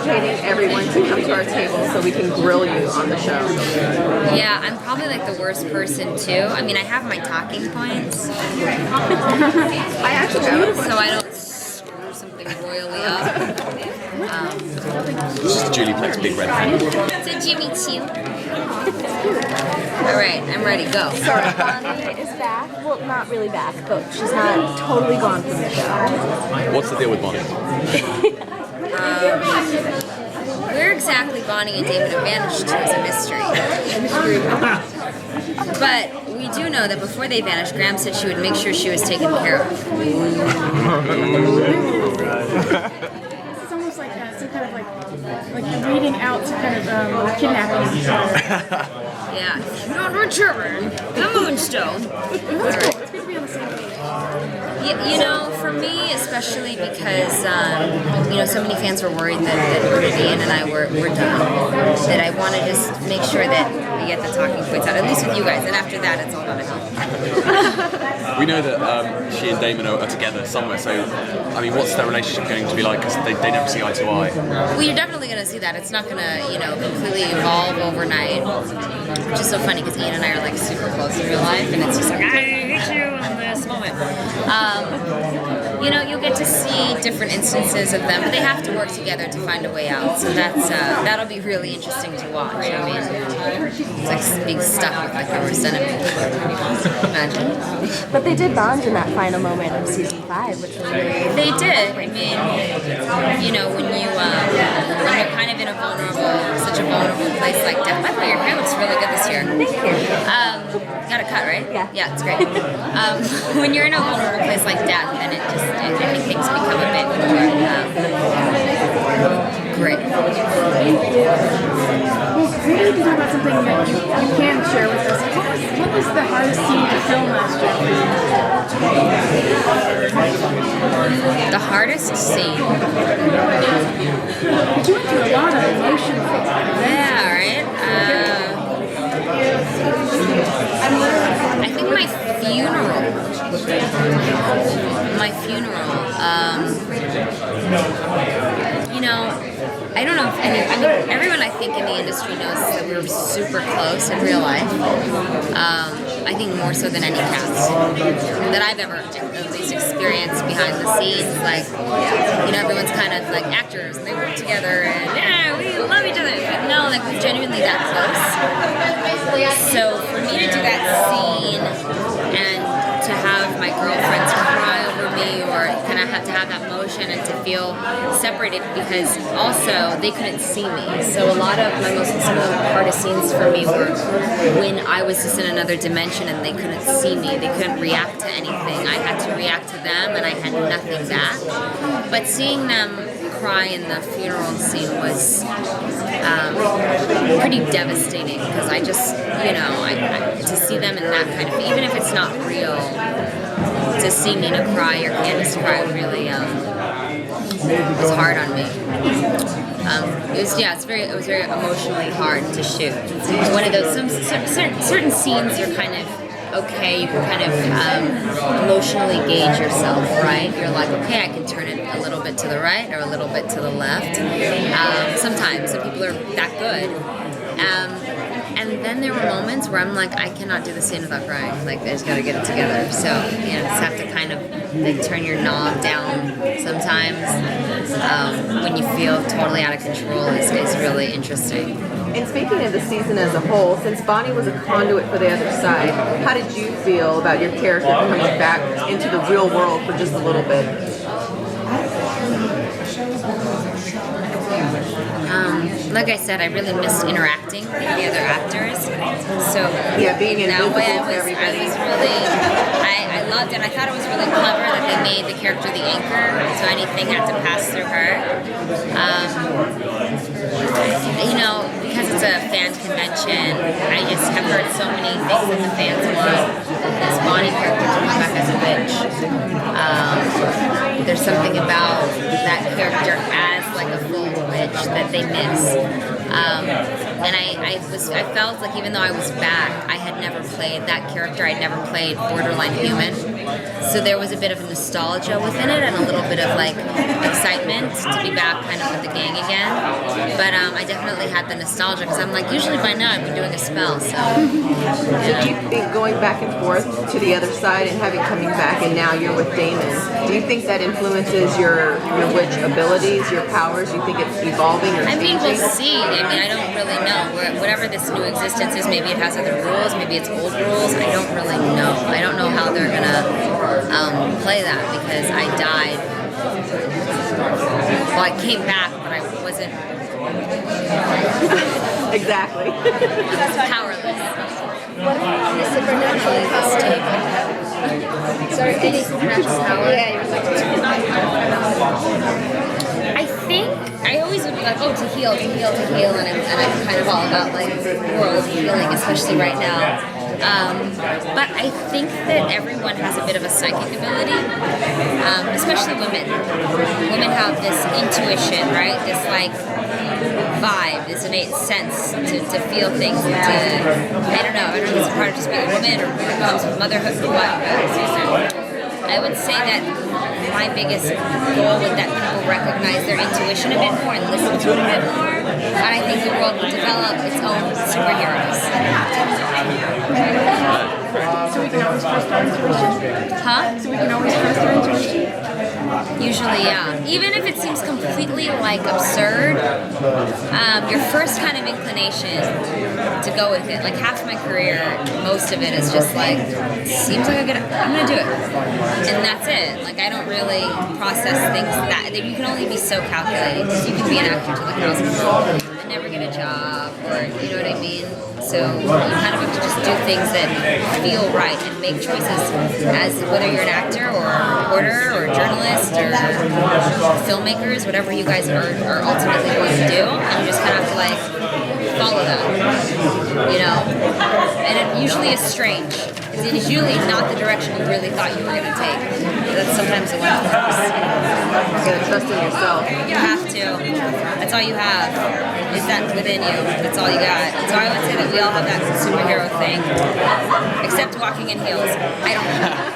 agitating everyone to come to our table so we can grill you on the show. Yeah, I'm probably like the worst person too. I mean, I have my talking points. I actually have. So I don't screw something royally up. It's just Julie Pleck's big red pen. It's a Jimmy Choo. Alright, I'm ready, go. So Bonnie is back. Well, not really back, but she's not totally gone from the show. What's the deal with Bonnie? Where exactly Bonnie and Damon have vanished to is a mystery. But we do know that before they vanished, Graham said she would make sure she was taken care of. It's almost like some kind of like reading out to kind of kidnapping each other. Yeah. Not return the Moonstone. It's good to be on the same page. You know, for me, especially because, you know, so many fans were worried that Ian and I were done, that I want to just make sure that we get the talking points out, at least with you guys, and after that, it's all about him. We know that she and Damon are together somewhere, so, I mean, what's their relationship going to be like? Because they never see eye to eye. Well, you're definitely going to see that. It's not going to, you know, completely evolve overnight, which is so funny because Ian and I are, like, super close in real life, and it's just like, I hate you in this moment. You know, you'll get to see different instances of them, but they have to work together to find a way out. So that'll be really interesting to watch. I mean, it's like being stuck with like your worst enemy. Imagine. But they did bond in that final moment of season 5, which was really... They did. I mean, you know, when you're kind of in such a vulnerable place like death. By the way, your hair looks really good this year. Thank you. Got a cut, right? Yeah. Yeah, it's great. When you're in a vulnerable place like death, then I think things become a bit more great. Well, maybe you can talk about something that you can share with us. What was the hardest scene to film last year? The hardest scene. You went through a lot of emotion. Yeah, right? I think my funeral. You know, I don't know if everyone I think in the industry knows that we're super close in real life. I think more so than any cast that I've ever at least experienced behind the scenes. Like, you know, everyone's kind of like actors and they work together and yeah, we love each other. But no, like we're genuinely that close. So for me to do that scene and to have my girlfriends cry over me or kind of have to have that motion and to feel separated because also they couldn't see me. So some of the hardest scenes for me were when I was just in another dimension and they couldn't see me. They couldn't react to anything. I had to react to them and I had nothing back. But seeing them cry in the funeral scene was pretty devastating because I just, you know, to see them in that kind of, even if it's not real, to see Nina cry or Candace cry really was hard on me. It was very emotionally hard to shoot. One of those certain scenes are kind of okay, you can kind of emotionally gauge yourself, right? You're like, okay, I can turn it a little bit to the right or a little bit to the left. Sometimes, some people are that good. And then there were moments where I'm like, I cannot do the scene without crying. Like, I just gotta get it together. So, you know, just have to kind of like turn your knob down sometimes when you feel totally out of control is really interesting. And speaking of the season as a whole, since Bonnie was a conduit for the other side, how did you feel about your character coming back into the real world for just a little bit? Like I said, I really missed interacting with the other actors. So yeah, being in that way, I loved it. I thought it was really clever that they made the character the anchor, so anything had to pass through her. You know, because it's a fan convention, I just have heard so many things that the fans want this Bonnie character to come back as a bitch. There's something about that character as like a full witch that they miss. And I felt like even though I was back, I had never played that character. I'd never played borderline human. So there was a bit of nostalgia within it and a little bit of like excitement to be back kind of with the gang again. But I definitely had the nostalgia because I'm like, usually by now I've been doing a spell. So Do you think going back and forth to the other side and having coming back and now you're with Damon, do you think that influences your witch abilities, your powers? Do you think it's evolving or I mean, changing? we'll see. I mean, I don't really know. Whatever this new existence is, maybe it has other rules, maybe it's old rules. I don't really know. I don't know how they're gonna play that because I died. Well, I came back, but I wasn't Exactly. powerless. The supernatural power. Sorry, any supernatural power? Yeah, you were like, I think I always would be like, oh, to heal, and I'm kind of all about like world healing, especially right now. But I think that everyone has a bit of a psychic ability, especially women. Women have this intuition, right? This like vibe, this innate sense to feel things. I don't know if it's part of just being a woman or it comes with motherhood or what. I would say that my biggest goal is that people recognize their intuition a bit more and listen to it a bit more. And I think the world will develop its own superheroes. So we can always trust our intuition? Huh? So we can always trust our intuition? Usually, yeah. Even if it seems completely like absurd, your first kind of inclination to go with it. Like half my career, most of it is just like, seems like I'm gonna do it, and that's it. Like I don't really process things that you can only be so calculating because you can be an actor to the cows come home and never get a job, or you know what I mean. So you kind of have to just do things that feel right and make choices as whether you're an actor or a reporter or a journalist or filmmakers, whatever you guys are ultimately going to do, and you just kind of have to like follow that, you know. And it usually is strange. It is usually not the direction you really thought you were going to take. That's sometimes the way it works. You gotta trust in yourself. You have to. That's all you have. Is that within you. That's all you got. So I would say that we all have that superhero thing. Except walking in heels. I don't know.